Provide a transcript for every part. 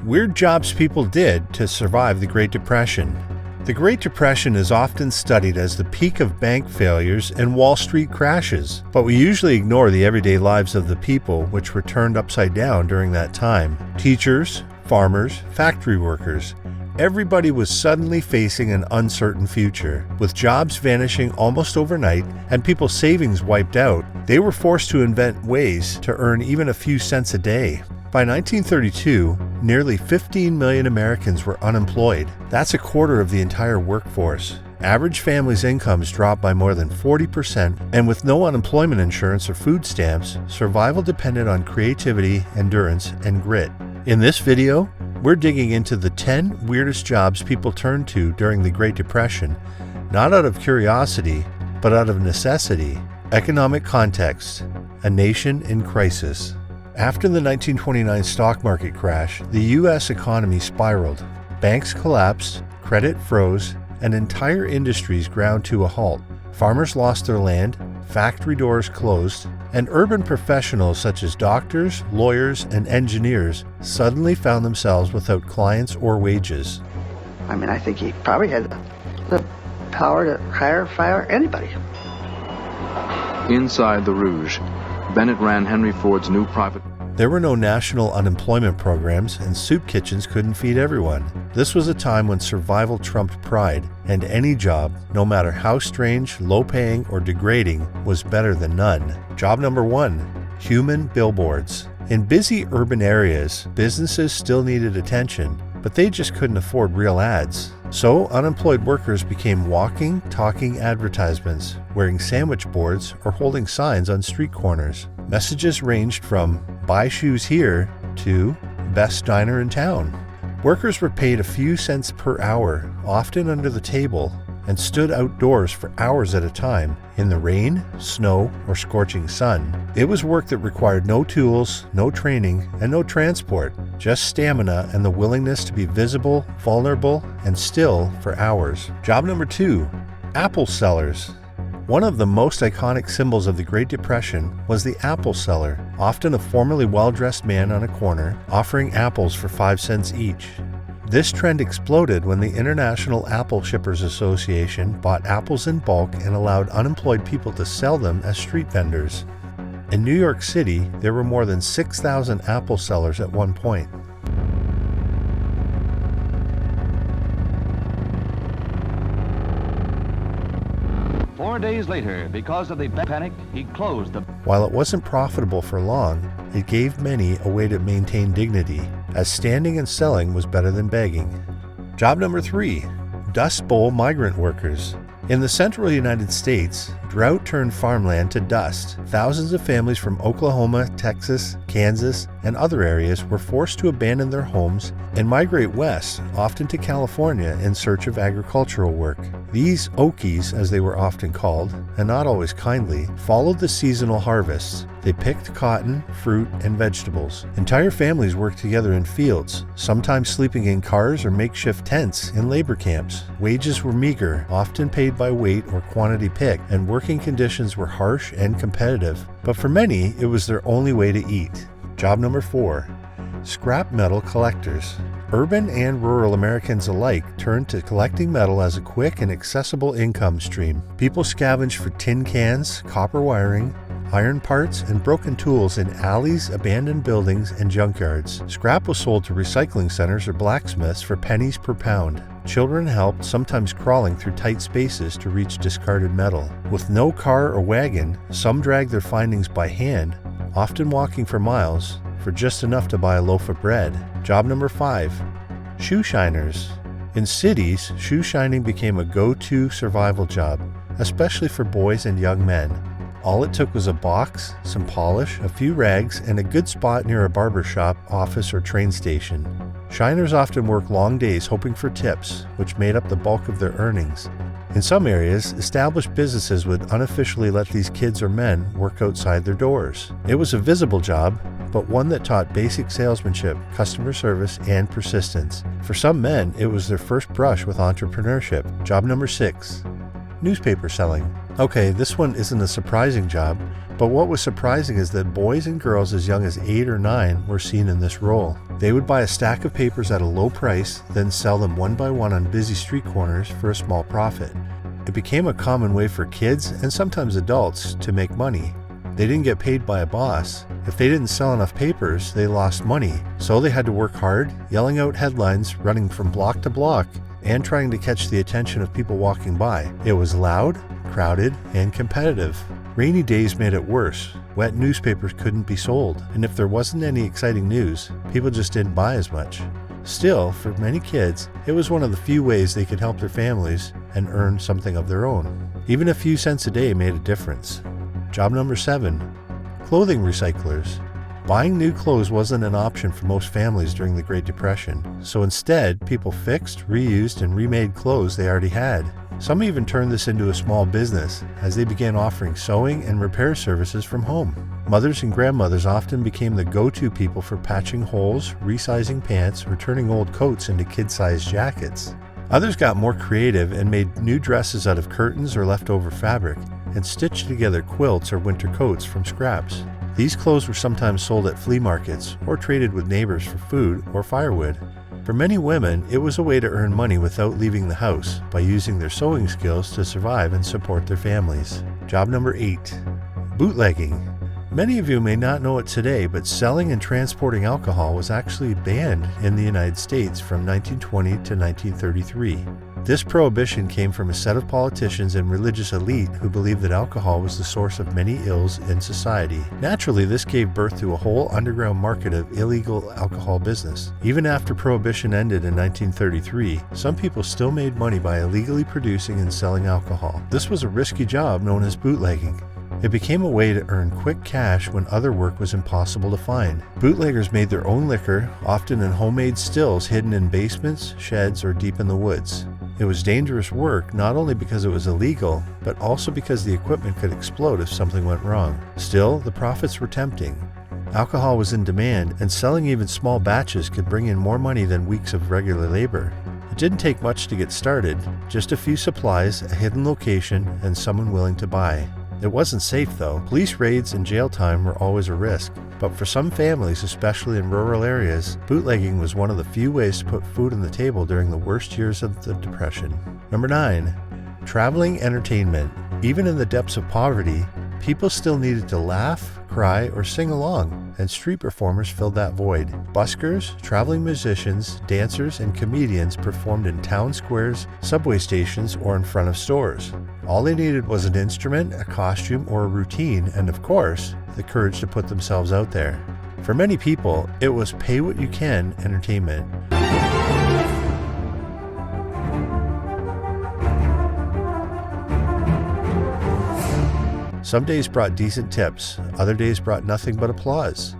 Weird jobs people did to survive the Great Depression. The Great Depression is often studied as the peak of bank failures and Wall Street crashes, but we usually ignore the everyday lives of the people which were turned upside down during that time. Teachers, farmers, factory workers. Everybody was suddenly facing an uncertain future. With jobs vanishing almost overnight and people's savings wiped out, they were forced to invent ways to earn even a few cents a day. By 1932, nearly 15 million Americans were unemployed. That's a quarter of the entire workforce. Average families' incomes dropped by more than 40%, and with no unemployment insurance or food stamps, survival depended on creativity, endurance, and grit. In this video, we're digging into the 10 weirdest jobs people turned to during the Great Depression, not out of curiosity, but out of necessity. Economic context: a nation in crisis. After the 1929 stock market crash, the U.S. economy spiraled. Banks collapsed, credit froze, and entire industries ground to a halt. Farmers lost their land, factory doors closed, and urban professionals such as doctors, lawyers, and engineers suddenly found themselves without clients or wages. I think he probably had the power to hire or fire anybody. Inside the Rouge, Bennett ran Henry Ford's new private... There were no national unemployment programs, and soup kitchens couldn't feed everyone. This was a time when survival trumped pride, and any job, no matter how strange, low-paying, or degrading, was better than none. Job number 1, human billboards. In busy urban areas, businesses still needed attention, but they just couldn't afford real ads. So unemployed workers became walking, talking advertisements, wearing sandwich boards, or holding signs on street corners. Messages ranged from "buy shoes here" to "best diner in town." Workers were paid a few cents per hour, often under the table, and stood outdoors for hours at a time, in the rain, snow, or scorching sun. It was work that required no tools, no training, and no transport, just stamina and the willingness to be visible, vulnerable, and still for hours. Job number 2, apple sellers. One of the most iconic symbols of the Great Depression was the apple seller, often a formerly well-dressed man on a corner, offering apples for 5 cents each. This trend exploded when the International Apple Shippers Association bought apples in bulk and allowed unemployed people to sell them as street vendors. In New York City, there were more than 6,000 apple sellers at one point. Four days later, because of the panic, he closed the... While it wasn't profitable for long, it gave many a way to maintain dignity, as standing and selling was better than begging. Job number 3, Dust Bowl migrant workers. In the central United States, drought turned farmland to dust. Thousands of families from Oklahoma, Texas, Kansas, and other areas were forced to abandon their homes and migrate west, often to California, in search of agricultural work. These Okies, as they were often called, and not always kindly, followed the seasonal harvests. They picked cotton, fruit, and vegetables. Entire families worked together in fields, sometimes sleeping in cars or makeshift tents in labor camps. Wages were meager, often paid by weight or quantity picked, and working conditions were harsh and competitive. But for many, it was their only way to eat. Job number 4, scrap metal collectors. Urban and rural Americans alike turned to collecting metal as a quick and accessible income stream. People scavenged for tin cans, copper wiring, iron parts, and broken tools in alleys, abandoned buildings, and junkyards. Scrap was sold to recycling centers or blacksmiths for pennies per pound. Children helped, sometimes crawling through tight spaces to reach discarded metal. With no car or wagon, some dragged their findings by hand, often walking for miles, for just enough to buy a loaf of bread. Job number 5, shoe shiners. In cities, shoe shining became a go-to survival job, especially for boys and young men. All it took was a box, some polish, a few rags, and a good spot near a barber shop, office, or train station. Shiners often work long days hoping for tips, which made up the bulk of their earnings. In some areas, established businesses would unofficially let these kids or men work outside their doors. It was a visible job, but one that taught basic salesmanship, customer service, and persistence. For some men, it was their first brush with entrepreneurship. Job number 6, newspaper selling. Okay, this one isn't a surprising job, but what was surprising is that boys and girls as young as 8 or 9 were seen in this role. They would buy a stack of papers at a low price, then sell them one by one on busy street corners for a small profit. It became a common way for kids and sometimes adults to make money. They didn't get paid by a boss. If they didn't sell enough papers, they lost money. So they had to work hard, yelling out headlines, running from block to block, and trying to catch the attention of people walking by. It was loud, crowded, and competitive. Rainy days made it worse. Wet newspapers couldn't be sold, and if there wasn't any exciting news, people just didn't buy as much. Still, for many kids, it was one of the few ways they could help their families and earn something of their own. Even a few cents a day made a difference. Job number 7, clothing recyclers. Buying new clothes wasn't an option for most families during the Great Depression, so instead, people fixed, reused, and remade clothes they already had. Some even turned this into a small business as they began offering sewing and repair services from home. Mothers and grandmothers often became the go-to people for patching holes, resizing pants, or turning old coats into kid-sized jackets. Others got more creative and made new dresses out of curtains or leftover fabric, and stitched together quilts or winter coats from scraps. These clothes were sometimes sold at flea markets or traded with neighbors for food or firewood. For many women, it was a way to earn money without leaving the house by using their sewing skills to survive and support their families. Job number 8, bootlegging. Many of you may not know it today, but selling and transporting alcohol was actually banned in the United States from 1920 to 1933. This prohibition came from a set of politicians and religious elite who believed that alcohol was the source of many ills in society. Naturally, this gave birth to a whole underground market of illegal alcohol business. Even after prohibition ended in 1933, some people still made money by illegally producing and selling alcohol. This was a risky job known as bootlegging. It became a way to earn quick cash when other work was impossible to find. Bootleggers made their own liquor, often in homemade stills hidden in basements, sheds, or deep in the woods. It was dangerous work not only because it was illegal, but also because the equipment could explode if something went wrong. Still, the profits were tempting. Alcohol was in demand, and selling even small batches could bring in more money than weeks of regular labor. It didn't take much to get started, just a few supplies, a hidden location, and someone willing to buy. It wasn't safe though. Police raids and jail time were always a risk. But for some families, especially in rural areas, bootlegging was one of the few ways to put food on the table during the worst years of the Depression. Number 9, traveling entertainment. Even in the depths of poverty, people still needed to laugh, cry, or sing along, and street performers filled that void. Buskers, traveling musicians, dancers, and comedians performed in town squares, subway stations, or in front of stores. All they needed was an instrument, a costume, or a routine, and of course, the courage to put themselves out there. For many people, it was pay what you can entertainment. Some days brought decent tips, other days brought nothing but applause.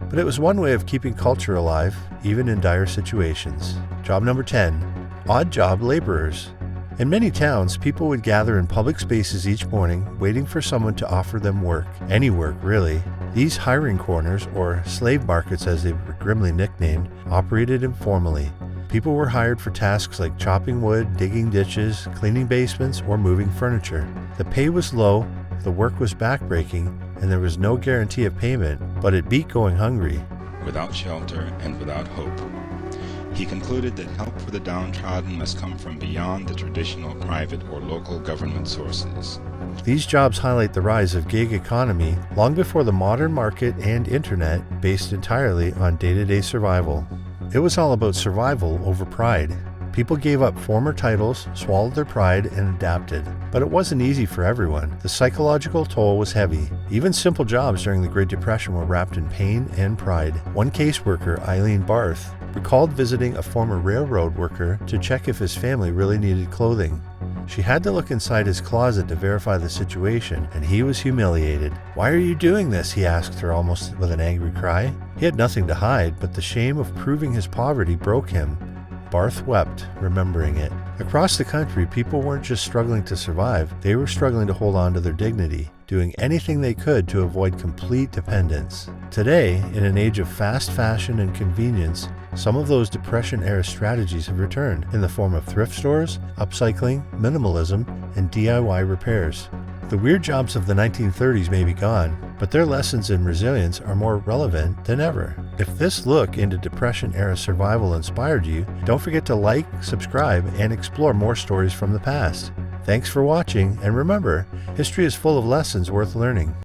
But it was one way of keeping culture alive, even in dire situations. Job number 10, odd job laborers. In many towns, people would gather in public spaces each morning, waiting for someone to offer them work. Any work, really. These hiring corners, or slave markets as they were grimly nicknamed, operated informally. People were hired for tasks like chopping wood, digging ditches, cleaning basements, or moving furniture. The pay was low, the work was backbreaking, and there was no guarantee of payment, but it beat going hungry. Without shelter and without hope. He concluded that help for the downtrodden must come from beyond the traditional private or local government sources. These jobs highlight the rise of gig economy long before the modern market and internet, based entirely on day-to-day survival. It was all about survival over pride. People gave up former titles, swallowed their pride, and adapted. But it wasn't easy for everyone. The psychological toll was heavy. Even simple jobs during the Great Depression were wrapped in pain and pride. One caseworker, Eileen Barth, recalled visiting a former railroad worker to check if his family really needed clothing. She had to look inside his closet to verify the situation, and he was humiliated. "Why are you doing this?" he asked her almost with an angry cry. He had nothing to hide, but the shame of proving his poverty broke him. Barth wept, remembering it. Across the country, people weren't just struggling to survive, they were struggling to hold on to their dignity, doing anything they could to avoid complete dependence. Today, in an age of fast fashion and convenience, some of those Depression-era strategies have returned in the form of thrift stores, upcycling, minimalism, and DIY repairs. The weird jobs of the 1930s may be gone, but their lessons in resilience are more relevant than ever. If this look into Depression-era survival inspired you, don't forget to like, subscribe, and explore more stories from the past. Thanks for watching, and remember, history is full of lessons worth learning.